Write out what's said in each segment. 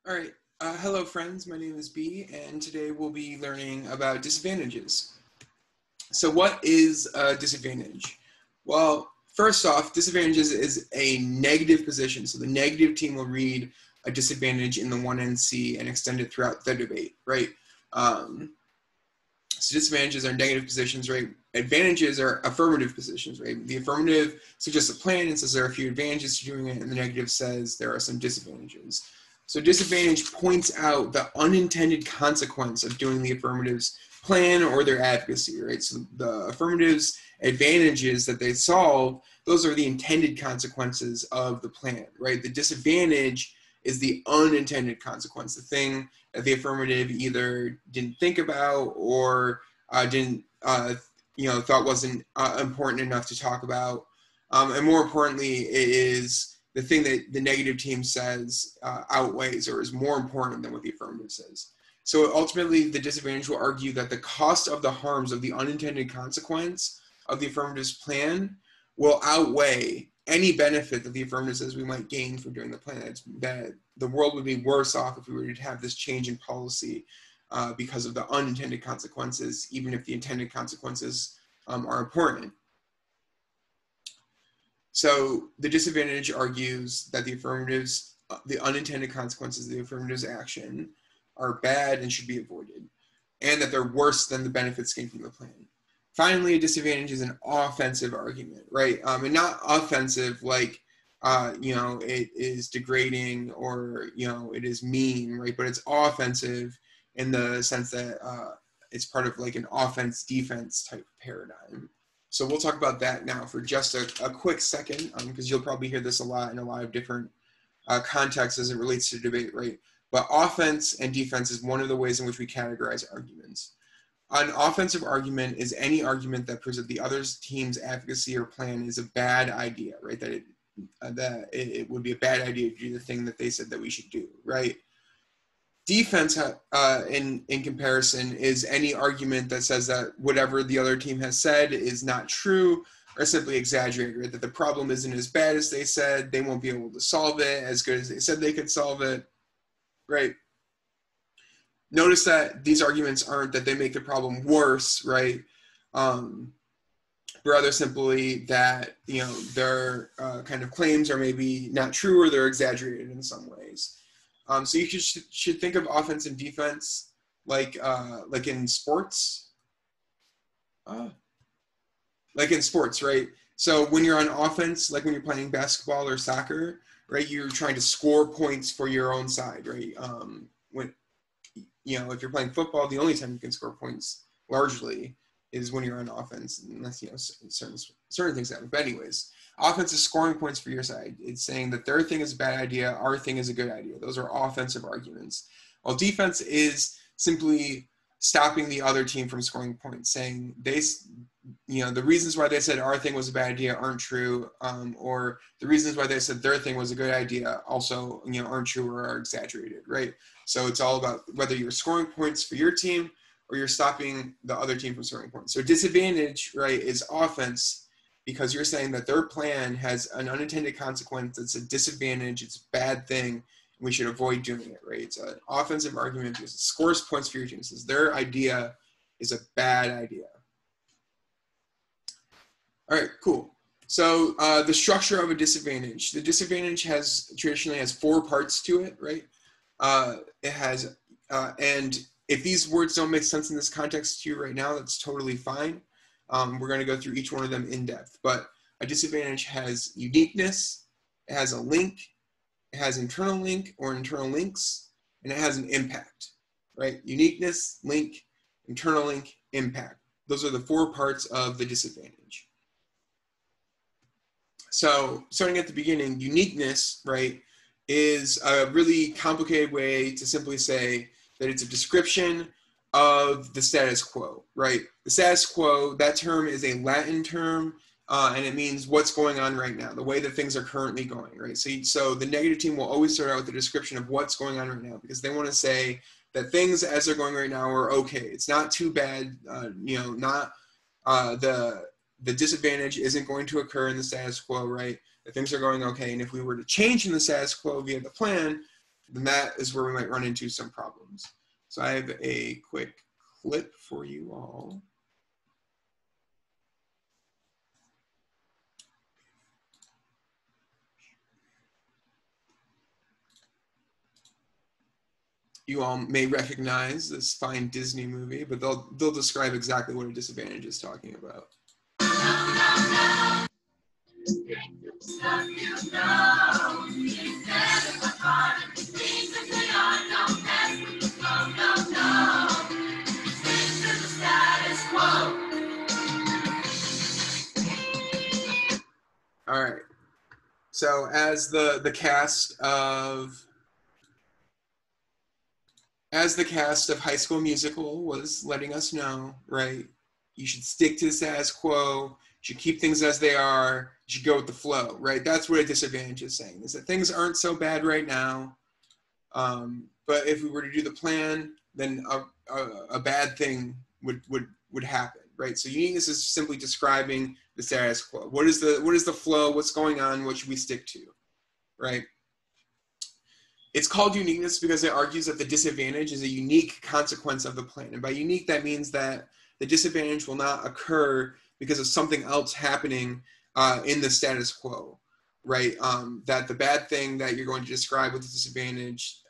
All right. Hello, friends. My name is Bee, and today we'll be learning about disadvantages. So what is a disadvantage? Well, first off, disadvantages is a negative position. So the negative team will read a disadvantage in the 1NC and extend it throughout the debate, right? So disadvantages are negative positions, right? Advantages are affirmative positions, right? The affirmative suggests a plan and says there are a few advantages to doing it, and the negative says there are some disadvantages. So disadvantage points out the unintended consequence of doing the affirmative's plan or their advocacy, right? So the affirmative's advantages that they solve, those are the intended consequences of the plan, right? The disadvantage is the unintended consequence, the thing that the affirmative either didn't think about or thought wasn't important enough to talk about. And more importantly, it is the thing that the negative team says outweighs or is more important than what the affirmative says. So ultimately, the disadvantage will argue that the cost of the harms of the unintended consequence of the affirmative's plan will outweigh any benefit that the affirmative says we might gain from doing the plan. That the world would be worse off if we were to have this change in policy because of the unintended consequences, even if the intended consequences are important. So the disadvantage argues that the unintended consequences of the affirmative's action are bad and should be avoided, and that they're worse than the benefits gained from the plan. Finally, a disadvantage is an offensive argument, right? And not offensive like, it is degrading or, it is mean, right? But it's offensive in the sense that it's part of like an offense-defense type paradigm. So we'll talk about that now for just a quick second, because you'll probably hear this a lot in a lot of different contexts as it relates to debate, right? But offense and defense is one of the ways in which we categorize arguments. An offensive argument is any argument that proves that the other team's advocacy or plan is a bad idea, right? That it would be a bad idea to do the thing that they said that we should do, right? Defense, in comparison, is any argument that says that whatever the other team has said is not true or simply exaggerated, right? That the problem isn't as bad as they said, they won't be able to solve it as good as they said they could solve it, right? Notice that these arguments aren't that they make the problem worse, right? Rather simply that, their kind of claims are maybe not true or they're exaggerated in some ways. So you should think of offense and defense like in sports. Like in sports, right? So when you're on offense, like when you're playing basketball or soccer, right, you're trying to score points for your own side, right? If you're playing football, the only time you can score points largely is when you're on offense, unless, certain things happen. But anyways, offense is scoring points for your side. It's saying that their thing is a bad idea, our thing is a good idea. Those are offensive arguments. While defense is simply stopping the other team from scoring points, saying the reasons why they said our thing was a bad idea aren't true, or the reasons why they said their thing was a good idea also, aren't true or are exaggerated, right? So it's all about whether you're scoring points for your team or you're stopping the other team from scoring points. So disadvantage, right, is offense because you're saying that their plan has an unintended consequence. It's a disadvantage. It's a bad thing. And we should avoid doing it, right? It's an offensive argument because it scores points for your team. It says their idea is a bad idea. All right, cool. So the structure of a disadvantage. The disadvantage traditionally has 4 parts to it, right? It has, and if these words don't make sense in this context to you right now, that's totally fine. We're going to go through each one of them in depth. But a disadvantage has uniqueness, it has a link, it has internal link or internal links, and it has an impact, right? Uniqueness, link, internal link, impact. Those are the 4 parts of the disadvantage. So starting at the beginning, uniqueness, right, is a really complicated way to simply say that it's a description of the status quo, right? The status quo, that term is a Latin term, and it means what's going on right now, the way that things are currently going, right? So the negative team will always start out with a description of what's going on right now because they want to say that things as they're going right now are okay. It's not too bad, the disadvantage isn't going to occur in the status quo, right? That things are going okay. And if we were to change in the status quo via the plan, then that is where we might run into some problems. So I have a quick clip for you all. You all may recognize this fine Disney movie, but they'll describe exactly what a disadvantage is talking about. All right. So as the cast of High School Musical was letting us know, right? You should stick to the status quo. You should keep things as they are. You should go with the flow, right? That's what a disadvantage is saying, is that things aren't so bad right now. But if we were to do the plan, then a bad thing would happen, right? So uniqueness is simply describing the status quo. What is the flow? What's going on? What should we stick to, right? It's called uniqueness because it argues that the disadvantage is a unique consequence of the plan. And by unique, that means that the disadvantage will not occur because of something else happening in the status quo, right? That the bad thing that you're going to describe with the disadvantage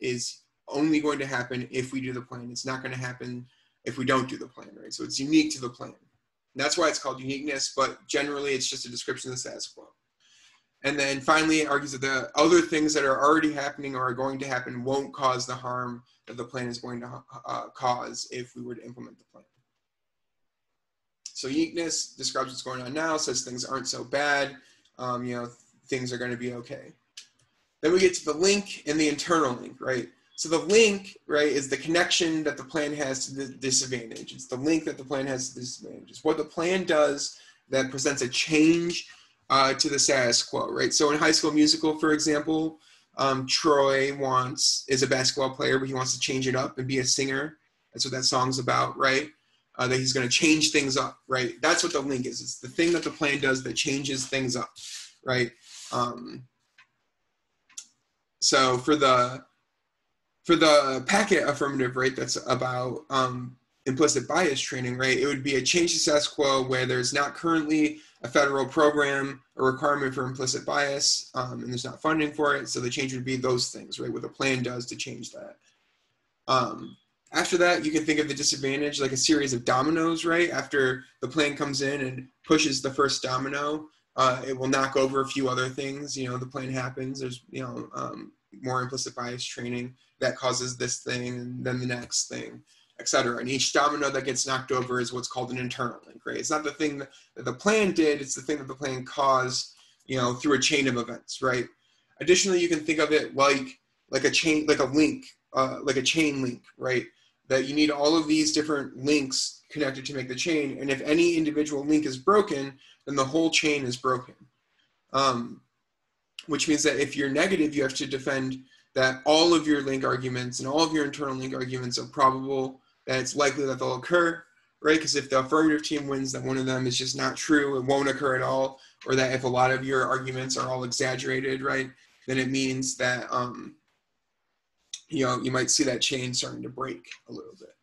is only going to happen if we do the plan. It's not going to happen if we don't do the plan, right? So it's unique to the plan. And that's why it's called uniqueness, but generally it's just a description of the status quo. And then finally, it argues that the other things that are already happening or are going to happen won't cause the harm that the plan is going to cause if we were to implement the plan. So uniqueness describes what's going on now, says things aren't so bad, things are going to be okay. Then we get to the link and the internal link, right? So the link, right, is the connection that the plan has to the disadvantage. It's the link that the plan has to the disadvantage. It's what the plan does that presents a change to the status quo, right? So in High School Musical, for example, Troy is a basketball player, but he wants to change it up and be a singer. That's what that song's about, right? That he's going to change things up, right? That's what the link is. It's the thing that the plan does that changes things up, right? So for the packet affirmative, right, that's about implicit bias training, right, it would be a change to status quo where there's not currently a federal program or requirement for implicit bias, and there's not funding for it. So the change would be those things, right, what the plan does to change that. After that, you can think of the disadvantage like a series of dominoes, right? After the plan comes in and pushes the first domino, it will knock over a few other things. The plan happens. There's, more implicit bias training that causes this thing and then the next thing, etc. And each domino that gets knocked over is what's called an internal link, right? It's not the thing that the plan did, it's the thing that the plan caused, through a chain of events, right? Additionally, you can think of it like a chain, like a link, like a chain link, right? That you need all of these different links connected to make the chain. And if any individual link is broken, then the whole chain is broken. Which means that if you're negative, you have to defend that all of your link arguments and all of your internal link arguments are probable, that it's likely that they'll occur, right? Because if the affirmative team wins, then one of them is just not true, it won't occur at all, or that if a lot of your arguments are all exaggerated, right, then it means that, you might see that chain starting to break a little bit.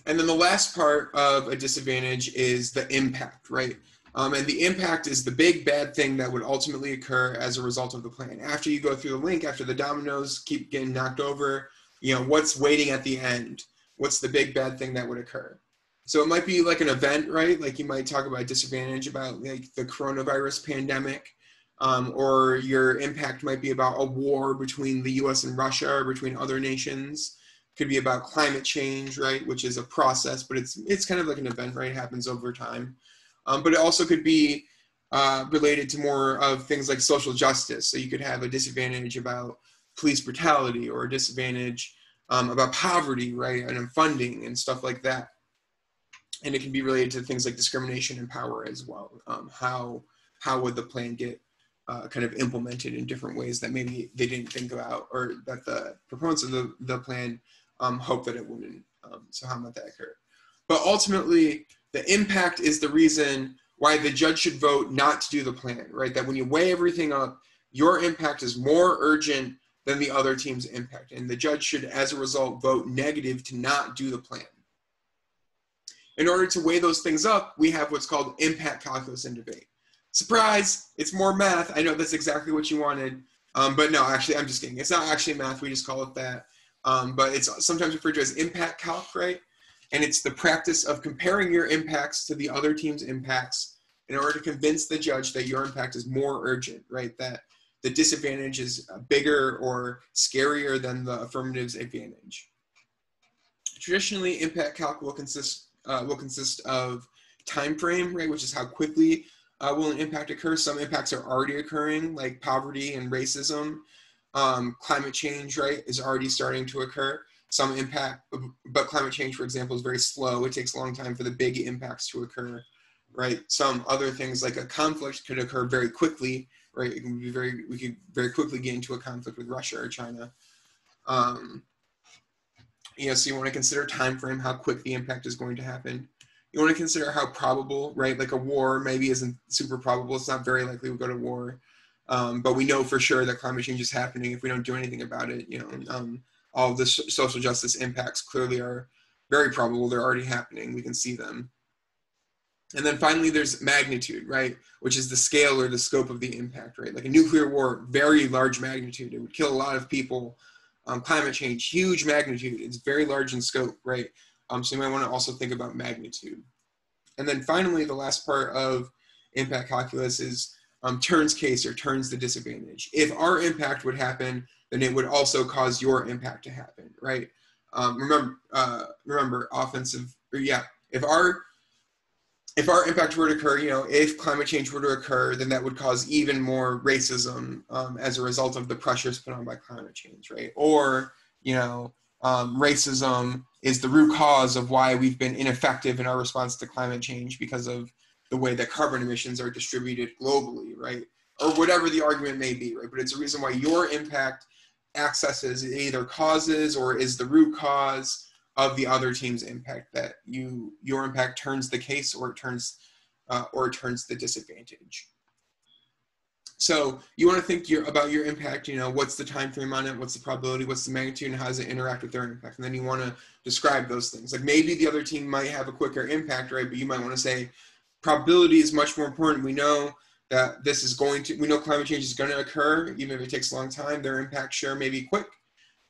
And then the last part of a disadvantage is the impact, right? And the impact is the big bad thing that would ultimately occur as a result of the plan. After you go through the link, after the dominoes keep getting knocked over, what's waiting at the end? What's the big bad thing that would occur? So it might be like an event, right? Like you might talk about a disadvantage about like the coronavirus pandemic, or your impact might be about a war between the US and Russia or between other nations. Could be about climate change, right? Which is a process, but it's kind of like an event, right? It happens over time. But it also could be related to more of things like social justice. So you could have a disadvantage about police brutality, or a disadvantage about poverty, right? And funding and stuff like that. And it can be related to things like discrimination and power as well. How would the plan get kind of implemented in different ways that maybe they didn't think about, or that the proponents of the plan hope that it wouldn't. So how might that occur? But ultimately, the impact is the reason why the judge should vote not to do the plan, right? That when you weigh everything up, your impact is more urgent than the other team's impact. And the judge should, as a result, vote negative to not do the plan. In order to weigh those things up, we have what's called impact calculus in debate. Surprise, it's more math. I know that's exactly what you wanted. But no, actually, I'm just kidding. It's not actually math. We just call it that. But it's sometimes referred to as impact calc, right? And it's the practice of comparing your impacts to the other team's impacts in order to convince the judge that your impact is more urgent, right? That the disadvantage is bigger or scarier than the affirmative's advantage. Traditionally, impact calc will consist of time frame, right, which is how quickly will an impact occur. Some impacts are already occurring, like poverty and racism. Climate change, right, is already starting to occur. Some impact, but climate change, for example, is very slow. It takes a long time for the big impacts to occur, right? Some other things like a conflict could occur very quickly, right? It can be we could very quickly get into a conflict with Russia or China. You know, so you want to consider time frame, how quick the impact is going to happen. You want to consider how probable, right? Like a war maybe isn't super probable. It's not very likely we'll go to war. But we know for sure that climate change is happening if we don't do anything about it. You know, all of the social justice impacts clearly are very probable. They're already happening. We can see them. And then finally, there's magnitude, right? Which is the scale or the scope of the impact, right? Like a nuclear war, very large magnitude. It would kill a lot of people. Climate change, huge magnitude. It's very large in scope, right? So you might want to also think about magnitude. And then finally, the last part of impact calculus is turns case or turns the disadvantage. If our impact would happen, then it would also cause your impact to happen, right? Remember offensive, or yeah, if our impact were to occur, you know, if climate change were to occur, then that would cause even more racism as a result of the pressures put on by climate change, right? Or, you know, racism is the root cause of why we've been ineffective in our response to climate change because of the way that carbon emissions are distributed globally, right? Or whatever the argument may be, right? But it's a reason why your impact accesses either causes or is the root cause of the other team's impact, that your impact turns the case or it turns the disadvantage. So you want to think about your impact, you know, what's the time frame on it, what's the probability, what's the magnitude, and how does it interact with their impact? And then you want to describe those things. Like maybe the other team might have a quicker impact, right? But you might want to say probability is much more important. We know that we know climate change is going to occur, even if it takes a long time. Their impact sure may be quick,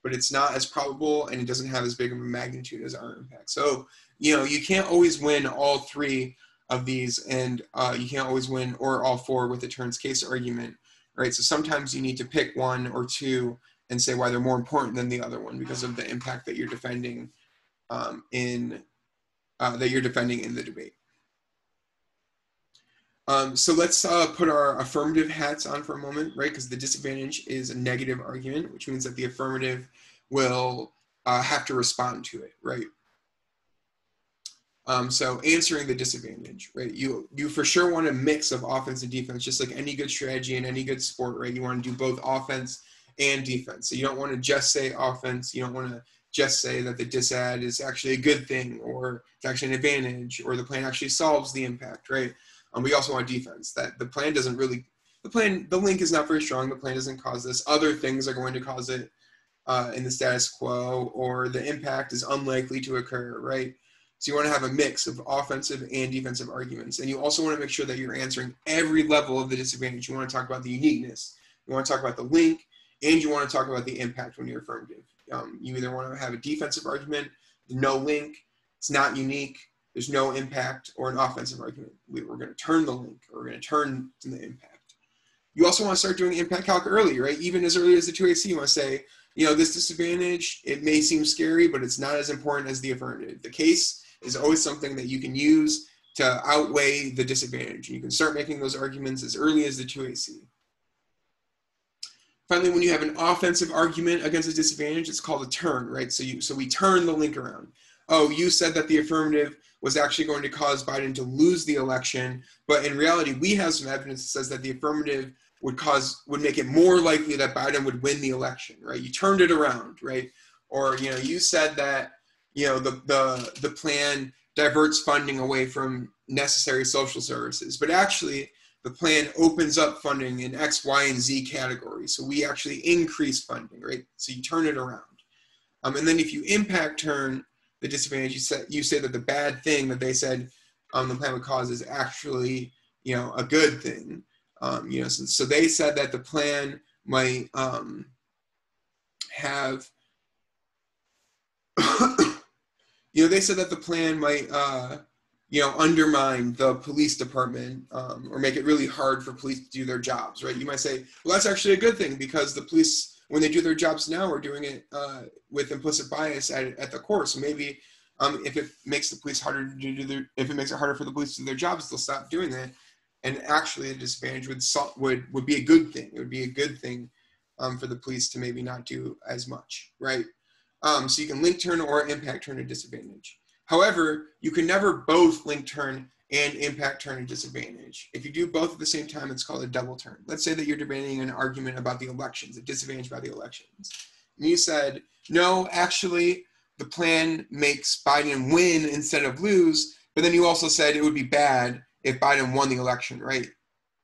but it's not as probable and it doesn't have as big of a magnitude as our impact. So, you know, you can't always win all three of these, and you can't always win or all four with a turns case argument, right? So sometimes you need to pick one or two and say why they're more important than the other one because of the impact that you're defending in the debate. So let's put our affirmative hats on for a moment, right? Because the disadvantage is a negative argument, which means that the affirmative will have to respond to it, right? So answering the disadvantage, right? You for sure want a mix of offense and defense, just like any good strategy in any good sport, right? You want to do both offense and defense. So you don't want to just say offense. You don't want to just say that the disad is actually a good thing or it's actually an advantage or the plan actually solves the impact, right? We also want defense, that the plan doesn't really, the link is not very strong. The plan doesn't cause this. Other things are going to cause it in the status quo, or the impact is unlikely to occur, right? So you want to have a mix of offensive and defensive arguments. And you also want to make sure that you're answering every level of the disadvantage. You want to talk about the uniqueness. You want to talk about the link, and you want to talk about the impact when you're affirmative. You either want to have a defensive argument, no link, it's not unique, there's no impact, or an offensive argument. We're going to turn the link, or we're going to turn the impact. You also want to start doing impact calc early, right? Even as early as the 2AC, you want to say, you know, this disadvantage, it may seem scary, but it's not as important as the affirmative. The case is always something that you can use to outweigh the disadvantage. And you can start making those arguments as early as the 2AC. Finally, when you have an offensive argument against a disadvantage, it's called a turn, right? So we turn the link around. Oh, you said that the affirmative was actually going to cause Biden to lose the election, but in reality, we have some evidence that says that the affirmative would make it more likely that Biden would win the election, right? You turned it around, right? Or, you know, you said that, you know, the plan diverts funding away from necessary social services, but actually the plan opens up funding in X, Y, and Z categories. So we actually increase funding, right? So you turn it around. And then if you impact turn the disadvantage, you say that the bad thing that they said the plan would cause is actually, a good thing. So they said that the plan might have, they said that the plan might, undermine the police department or make it really hard for police to do their jobs, right? You might say, well, that's actually a good thing because the police, when they do their jobs now, are doing it with implicit bias at the core. So maybe if it makes the police harder to do if it makes it harder for the police to do their jobs, they'll stop doing that. And actually, the disadvantage would be a good thing. It would be a good thing for the police to maybe not do as much, right? So you can link turn or impact turn a disadvantage. However, you can never both link turn and impact turn a disadvantage. If you do both at the same time, it's called a double turn. Let's say that you're debating an argument about the elections, a disadvantage about the elections. And you said, no, actually, the plan makes Biden win instead of lose, but then you also said it would be bad if Biden won the election, right?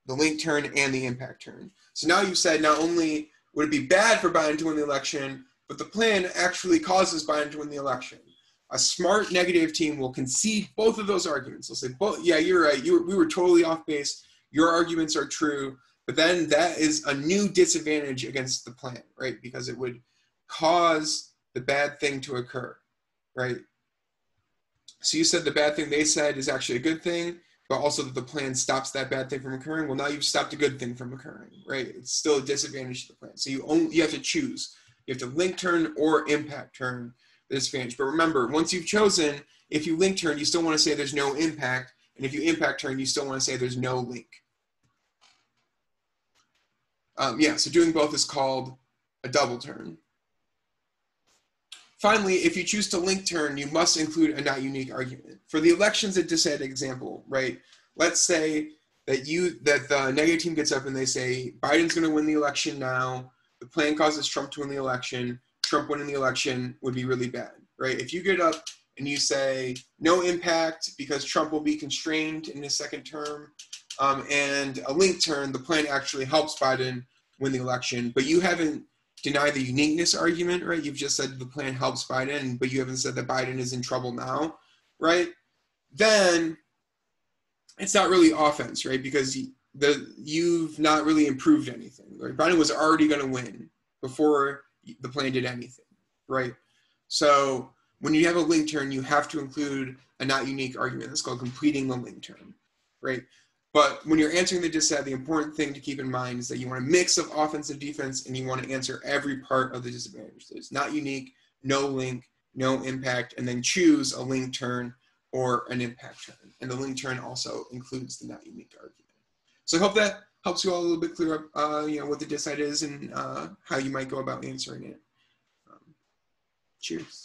The link turn and the impact turn. So now you said not only would it be bad for Biden to win the election, but the plan actually causes Biden to win the election. A smart negative team will concede both of those arguments. They'll say, yeah, you're right. We were totally off base. Your arguments are true. But then that is a new disadvantage against the plan, right? Because it would cause the bad thing to occur, right? So you said the bad thing they said is actually a good thing, but also that the plan stops that bad thing from occurring. Well, now you've stopped a good thing from occurring, right? It's still a disadvantage to the plan. So you have to choose. You have to link turn or impact turn the disadvantage. But remember, once you've chosen, if you link turn, you still want to say there's no impact. And if you impact turn, you still want to say there's no link. So doing both is called a double turn. Finally, if you choose to link turn, you must include a not unique argument. For the elections at Disad example, right? Let's say that the negative team gets up and they say, Biden's going to win the election now. The plan causes Trump to win the election. Trump winning the election would be really bad, right? If you get up and you say no impact because Trump will be constrained in his second term, and a link turn, the plan actually helps Biden win the election, but you haven't denied the uniqueness argument, right? You've just said the plan helps Biden, but you haven't said that Biden is in trouble now, right? Then it's not really offense, right? Because you've not really improved anything, right? Biden was already going to win before the plan did anything, right? So when you have a link turn, you have to include a not unique argument. That's called completing the link turn, right? But when you're answering the dissad, the important thing to keep in mind is that you want a mix of offense and defense, and you want to answer every part of the disadvantage. So it's not unique, no link, no impact, and then choose a link turn or an impact turn. And the link turn also includes the not unique argument. So I hope that helps you all a little bit clear up, what the dissad is and how you might go about answering it. Cheers.